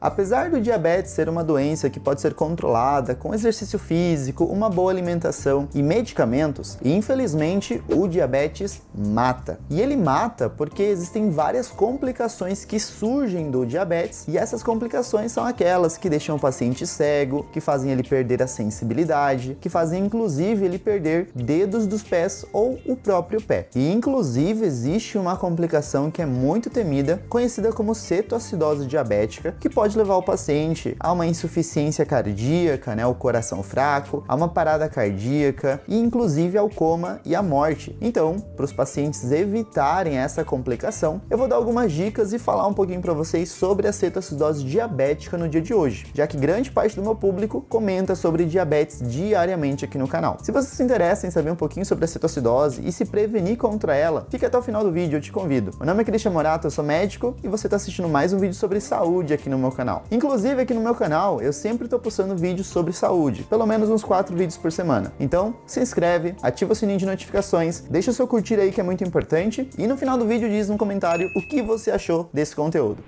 Apesar do diabetes ser uma doença que pode ser controlada com exercício físico, uma boa alimentação e medicamentos, infelizmente o diabetes mata. E ele mata porque existem várias complicações que surgem do diabetes, e essas complicações são aquelas que deixam o paciente cego, que fazem ele perder a sensibilidade, que fazem inclusive ele perder dedos dos pés ou o próprio pé. E inclusive existe uma complicação que é muito temida, conhecida como cetoacidose diabética, que pode levar o paciente a uma insuficiência cardíaca, o coração fraco, a uma parada cardíaca e inclusive ao coma e à morte. Então, para os pacientes evitarem essa complicação, eu vou dar algumas dicas e falar um pouquinho para vocês sobre a cetoacidose diabética no dia de hoje, já que grande parte do meu público comenta sobre diabetes diariamente aqui no canal. Se você se interessa em saber um pouquinho sobre a cetoacidose e se prevenir contra ela, fique até o final do vídeo, eu te convido. Meu nome é Christian Morato, eu sou médico e você está assistindo mais um vídeo sobre saúde aqui no meu canal. Inclusive aqui no meu canal eu sempre estou postando vídeos sobre saúde, pelo menos uns 4 vídeos por semana. Então se inscreve, ativa o sininho de notificações, deixa o seu curtir aí que é muito importante e no final do vídeo diz no comentário o que você achou desse conteúdo.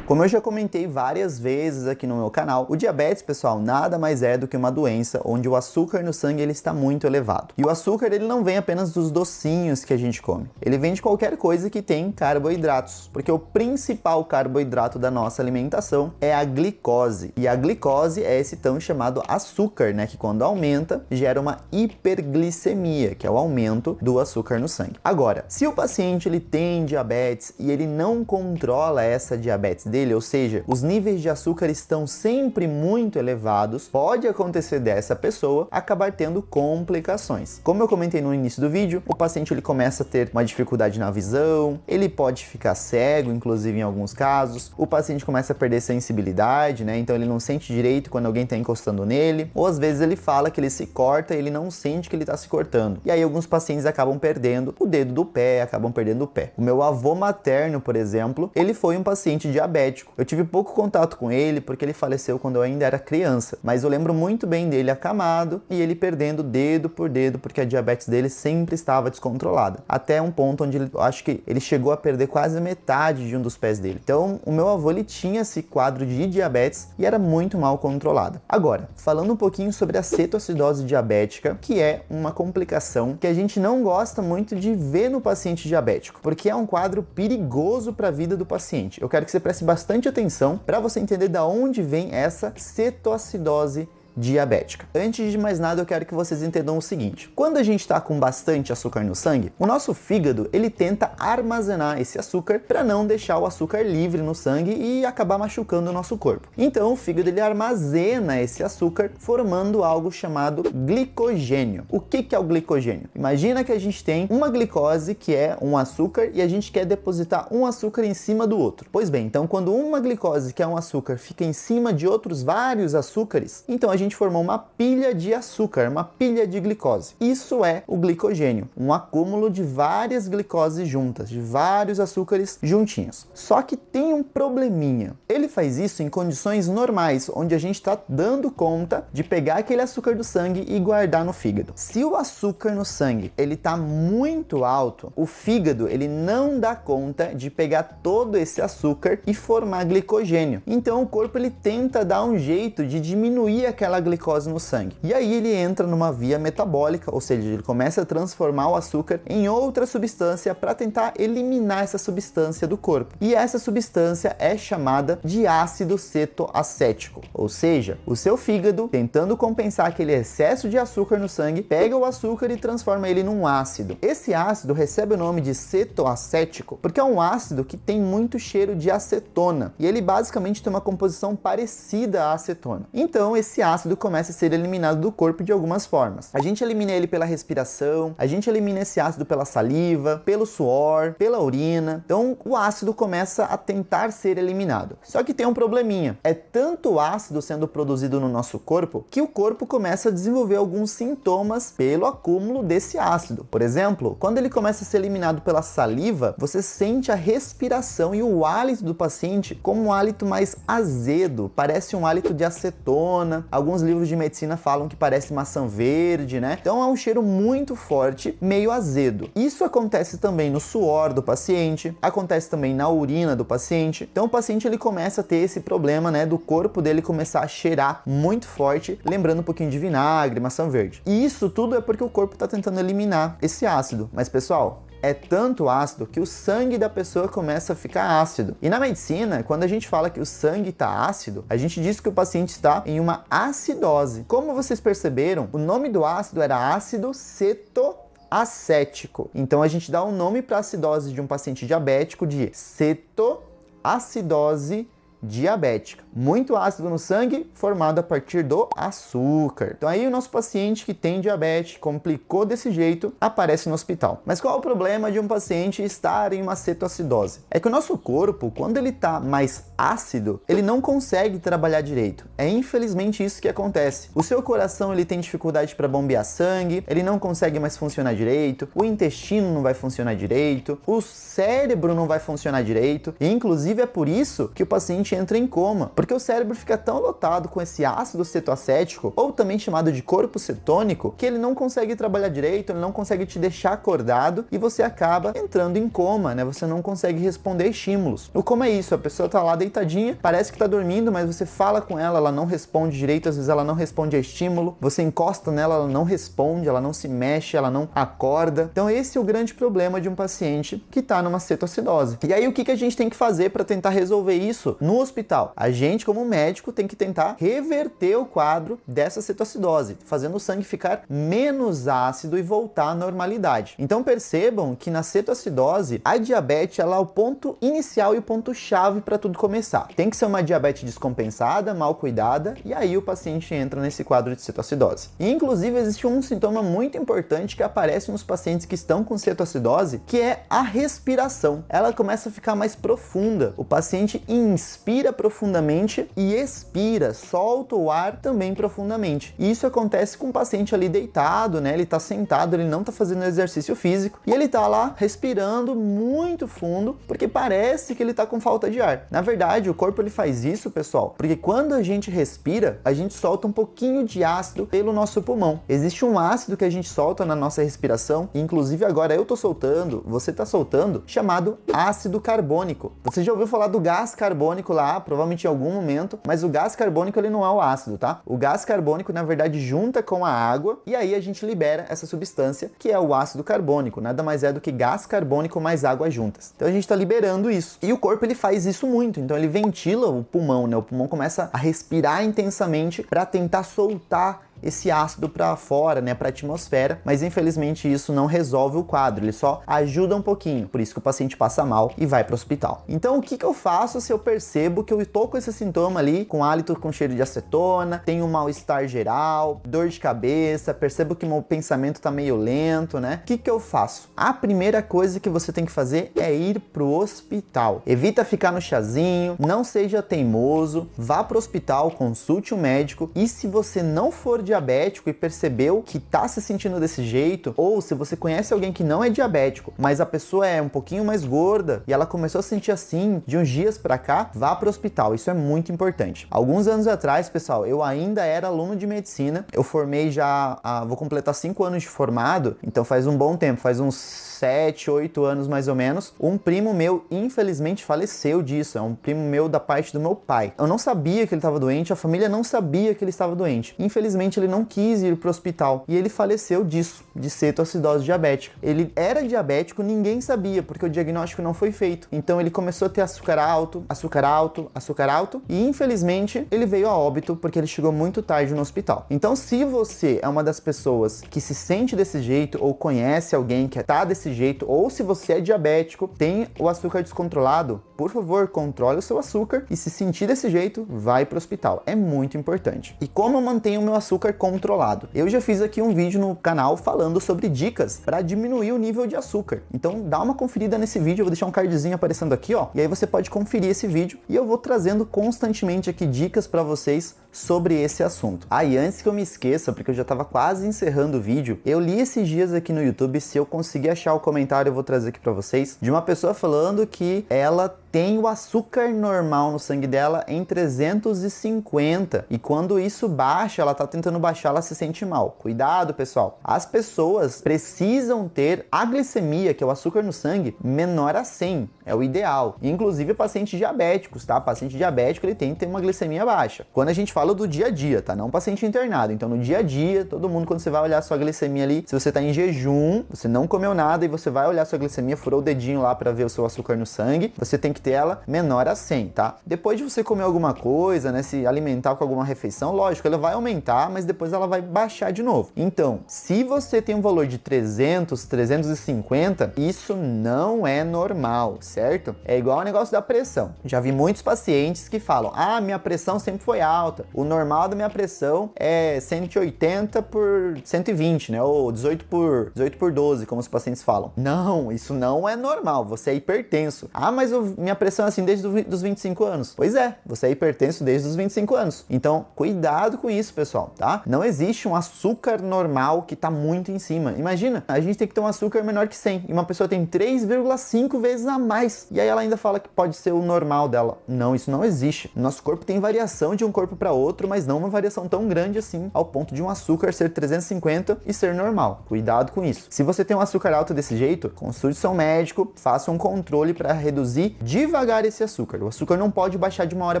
Como eu já comentei várias vezes aqui no meu canal, o diabetes, pessoal, nada mais é do que uma doença onde o açúcar no sangue ele está muito elevado. E o açúcar ele não vem apenas dos docinhos que a gente come. Ele vem de qualquer coisa que tem carboidratos, porque o principal carboidrato da nossa alimentação é a glicose. E a glicose é esse tão chamado açúcar, que quando aumenta, gera uma hiperglicemia, que é o aumento do açúcar no sangue. Agora, se o paciente ele tem diabetes e ele não controla essa diabetes dele, ou seja, os níveis de açúcar estão sempre muito elevados, pode acontecer dessa pessoa acabar tendo complicações. Como eu comentei no início do vídeo, o paciente ele começa a ter uma dificuldade na visão, ele pode ficar cego, inclusive em alguns casos, o paciente começa a perder sensibilidade, então ele não sente direito quando alguém está encostando nele, ou às vezes ele fala que ele se corta e ele não sente que ele está se cortando. E aí alguns pacientes acabam perdendo o dedo do pé, acabam perdendo o pé. O meu avô materno, por exemplo, ele foi um paciente diabético. Eu tive pouco contato com ele porque ele faleceu quando eu ainda era criança, mas eu lembro muito bem dele acamado e ele perdendo dedo por dedo porque a diabetes dele sempre estava descontrolada, até um ponto onde eu acho que ele chegou a perder quase a metade de um dos pés dele. Então o meu avô ele tinha esse quadro de diabetes e era muito mal controlado. Agora, falando um pouquinho sobre a cetoacidose diabética, que é uma complicação que a gente não gosta muito de ver no paciente diabético, porque é um quadro perigoso para a vida do paciente. Eu quero que você preste bastante atenção para você entender de onde vem essa cetoacidose diabética. Antes de mais nada, eu quero que vocês entendam o seguinte: quando a gente está com bastante açúcar no sangue, o nosso fígado ele tenta armazenar esse açúcar para não deixar o açúcar livre no sangue e acabar machucando o nosso corpo. Então o fígado ele armazena esse açúcar formando algo chamado glicogênio. O que é o glicogênio? Imagina que a gente tem uma glicose que é um açúcar e a gente quer depositar um açúcar em cima do outro. Pois bem, então quando uma glicose que é um açúcar fica em cima de outros vários açúcares, então a gente formou uma pilha de açúcar, uma pilha de glicose. Isso é o glicogênio, um acúmulo de várias glicoses juntas, de vários açúcares juntinhos. Só que tem um probleminha. Ele faz isso em condições normais, onde a gente está dando conta de pegar aquele açúcar do sangue e guardar no fígado. Se o açúcar no sangue ele está muito alto, o fígado ele não dá conta de pegar todo esse açúcar e formar glicogênio. Então o corpo ele tenta dar um jeito de diminuir aquela glicose no sangue. E aí ele entra numa via metabólica, ou seja, ele começa a transformar o açúcar em outra substância para tentar eliminar essa substância do corpo. E essa substância é chamada de ácido cetoacético, ou seja, o seu fígado, tentando compensar aquele excesso de açúcar no sangue, pega o açúcar e transforma ele num ácido. Esse ácido recebe o nome de cetoacético porque é um ácido que tem muito cheiro de acetona, e ele basicamente tem uma composição parecida à acetona. Então esse ácido começa a ser eliminado do corpo de algumas formas. A gente elimina ele pela respiração, a gente elimina esse ácido pela saliva, pelo suor, pela urina. Então o ácido começa a tentar ser eliminado. Só que tem um probleminha. É tanto ácido sendo produzido no nosso corpo que o corpo começa a desenvolver alguns sintomas pelo acúmulo desse ácido. Por exemplo, quando ele começa a ser eliminado pela saliva, você sente a respiração e o hálito do paciente como um hálito mais azedo, parece um hálito de acetona. Alguns Alguns livros de medicina falam que parece maçã verde, né? Então é um cheiro muito forte, meio azedo. Isso acontece também no suor do paciente, acontece também na urina do paciente. Então o paciente ele começa a ter esse problema, né, do corpo dele começar a cheirar muito forte, lembrando um pouquinho de vinagre, maçã verde. E isso tudo é porque o corpo está tentando eliminar esse ácido. Mas pessoal, é tanto ácido que o sangue da pessoa começa a ficar ácido. E na medicina, quando a gente fala que o sangue está ácido, a gente diz que o paciente está em uma acidose. Como vocês perceberam, o nome do ácido era ácido cetoacético. Então a gente dá um nome para a acidose de um paciente diabético de cetoacidose diabética. Muito ácido no sangue formado a partir do açúcar. Então aí o nosso paciente que tem diabetes, complicou desse jeito, aparece no hospital. Mas qual é o problema de um paciente estar em uma cetoacidose? É que o nosso corpo, quando ele está mais ácido, ele não consegue trabalhar direito. É infelizmente isso que acontece. O seu coração ele tem dificuldade para bombear sangue, ele não consegue mais funcionar direito, o intestino não vai funcionar direito, o cérebro não vai funcionar direito, e inclusive é por isso que o paciente entra em coma, porque o cérebro fica tão lotado com esse ácido cetoacético, ou também chamado de corpo cetônico, que ele não consegue trabalhar direito, ele não consegue te deixar acordado e você acaba entrando em coma, né? Você não consegue responder a estímulos. O coma é isso, a pessoa tá lá deitadinha, parece que tá dormindo, mas você fala com ela, ela não responde direito, às vezes ela não responde a estímulo, você encosta nela, ela não responde, ela não se mexe, ela não acorda. Então esse é o grande problema de um paciente que tá numa cetoacidose. E aí o que a gente tem que fazer para tentar resolver isso no hospital? A gente, como médico, tem que tentar reverter o quadro dessa cetoacidose, fazendo o sangue ficar menos ácido e voltar à normalidade. Então percebam que na cetoacidose, a diabetes ela é o ponto inicial e o ponto chave para tudo começar. Tem que ser uma diabetes descompensada, mal cuidada, e aí o paciente entra nesse quadro de cetoacidose. E inclusive existe um sintoma muito importante que aparece nos pacientes que estão com cetoacidose, que é a respiração. Ela começa a ficar mais profunda. O paciente inspira profundamente e expira, solta o ar também profundamente. E isso acontece com o paciente ali deitado, né? Ele tá sentado, ele não tá fazendo exercício físico e ele tá lá respirando muito fundo, porque parece que ele tá com falta de ar. Na verdade, o corpo ele faz isso, pessoal, porque quando a gente respira, a gente solta um pouquinho de ácido pelo nosso pulmão. Existe um ácido que a gente solta na nossa respiração, inclusive agora eu tô soltando, você tá soltando, chamado ácido carbônico. Você já ouviu falar do gás carbônico lá, provavelmente em algum momento, mas o gás carbônico ele não é o ácido, tá? O gás carbônico na verdade junta com a água e aí a gente libera essa substância que é o ácido carbônico, nada mais é do que gás carbônico mais água juntas. Então a gente está liberando isso. E o corpo ele faz isso muito, então ele ventila o pulmão, né? O pulmão começa a respirar intensamente para tentar soltar esse ácido para fora, né, para a atmosfera, mas infelizmente isso não resolve o quadro, ele só ajuda um pouquinho, por isso que o paciente passa mal e vai para o hospital. Então o que eu faço se eu percebo que eu estou com esse sintoma ali, com hálito com cheiro de acetona, tenho um mal-estar geral, dor de cabeça, percebo que meu pensamento tá meio lento, né? O que eu faço? A primeira coisa que você tem que fazer é ir pro hospital. Evita ficar no chazinho, não seja teimoso, vá pro hospital, consulte um médico e se você não for diabético e percebeu que tá se sentindo desse jeito, ou se você conhece alguém que não é diabético, mas a pessoa é um pouquinho mais gorda e ela começou a sentir assim de uns dias pra cá, vá pro hospital, isso é muito importante. Alguns anos atrás, pessoal, eu ainda era aluno de medicina, eu formei já, vou completar 5 anos de formado, então faz um bom tempo, faz uns 7, 8 anos mais ou menos. Um primo meu, infelizmente, faleceu disso, é um primo meu da parte do meu pai. Eu não sabia que ele estava doente, a família não sabia que ele estava doente. Infelizmente, ele não quis ir para o hospital e ele faleceu disso, de cetoacidose diabética. Ele era diabético, ninguém sabia, porque o diagnóstico não foi feito. Então ele começou a ter açúcar alto, açúcar alto, açúcar alto e infelizmente ele veio a óbito porque ele chegou muito tarde no hospital. Então se você é uma das pessoas que se sente desse jeito ou conhece alguém que tá desse jeito, ou se você é diabético, tem o açúcar descontrolado, por favor, controle o seu açúcar e se sentir desse jeito, vai para o hospital. É muito importante. E como eu mantenho o meu açúcar controlado? Eu já fiz aqui um vídeo no canal falando sobre dicas para diminuir o nível de açúcar. Então dá uma conferida nesse vídeo, eu vou deixar um cardzinho aparecendo aqui, ó, e aí você pode conferir esse vídeo e eu vou trazendo constantemente aqui dicas para vocês sobre esse assunto. E antes que eu me esqueça, porque eu já estava quase encerrando o vídeo, eu li esses dias aqui no YouTube, se eu conseguir achar o comentário eu vou trazer aqui para vocês, de uma pessoa falando que ela tem o açúcar normal no sangue dela em 350 e quando isso baixa, ela tá tentando baixar, ela se sente mal. Cuidado, pessoal. As pessoas precisam ter a glicemia, que é o açúcar no sangue, menor a 100. É o ideal. Inclusive pacientes diabéticos, tá? Paciente diabético, ele tem que ter uma glicemia baixa. Quando a gente fala do dia a dia, tá? Não paciente internado. Então, no dia a dia, todo mundo, quando você vai olhar a sua glicemia ali, se você tá em jejum, você não comeu nada e você vai olhar a sua glicemia, furou o dedinho lá para ver o seu açúcar no sangue, você tem que ter ela menor a 100, tá? Depois de você comer alguma coisa, né, se alimentar com alguma refeição, lógico, ela vai aumentar, mas depois ela vai baixar de novo. Então, se você tem um valor de 300, 350, isso não é normal, certo? É igual ao negócio da pressão. Já vi muitos pacientes que falam, minha pressão sempre foi alta, o normal da minha pressão é 180 por 120, né, ou 18 por 12, como os pacientes falam. Não, isso não é normal, você é hipertenso. Mas minha pressão é assim desde os 25 anos. Pois é, você é hipertenso desde os 25 anos. Então, cuidado com isso, pessoal, tá? Não existe um açúcar normal que tá muito em cima. Imagina, a gente tem que ter um açúcar menor que 100 e uma pessoa tem 3,5 vezes a mais. E aí ela ainda fala que pode ser o normal dela. Não, isso não existe. Nosso corpo tem variação de um corpo para outro, mas não uma variação tão grande assim, ao ponto de um açúcar ser 350 e ser normal. Cuidado com isso. Se você tem um açúcar alto desse jeito, consulte seu médico, faça um controle para reduzir devagar esse açúcar. O açúcar não pode baixar de uma hora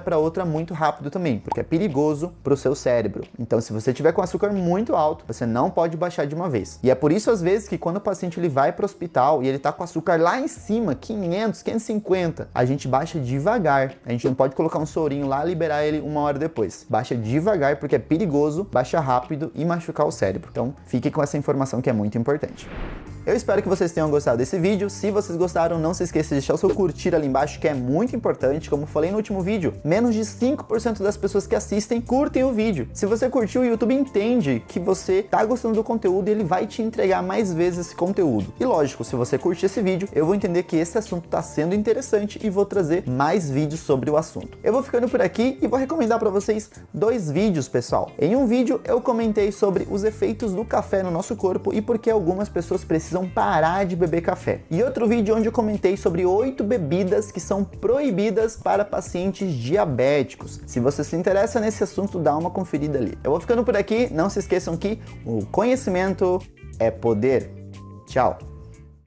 para outra muito rápido também, porque é perigoso para o seu cérebro. Então, se você tiver com açúcar muito alto, você não pode baixar de uma vez. E é por isso, às vezes, que quando o paciente ele vai para o hospital e ele tá com açúcar lá em cima, 500, 550, a gente baixa devagar. A gente não pode colocar um sorinho lá e liberar ele uma hora depois. Baixa devagar, porque é perigoso, baixa rápido e machucar o cérebro. Então, fique com essa informação que é muito importante. Eu espero que vocês tenham gostado desse vídeo. Se vocês gostaram, não se esqueça de deixar o seu curtir ali embaixo, que é muito importante. Como falei no último vídeo, menos de 5% das pessoas que assistem curtem o vídeo. Se você curtiu, o YouTube entende que você tá gostando do conteúdo e ele vai te entregar mais vezes esse conteúdo. E lógico, se você curtir esse vídeo, eu vou entender que esse assunto tá sendo interessante e vou trazer mais vídeos sobre o assunto. Eu vou ficando por aqui e vou recomendar para vocês 2 vídeos, pessoal. Em um vídeo, eu comentei sobre os efeitos do café no nosso corpo e por que algumas pessoas precisam parar de beber café. E outro vídeo onde eu comentei sobre 8 bebidas que são proibidas para pacientes diabéticos. Se você se interessa nesse assunto, dá uma conferida ali. Eu vou ficando por aqui, não se esqueçam que o conhecimento é poder. Tchau!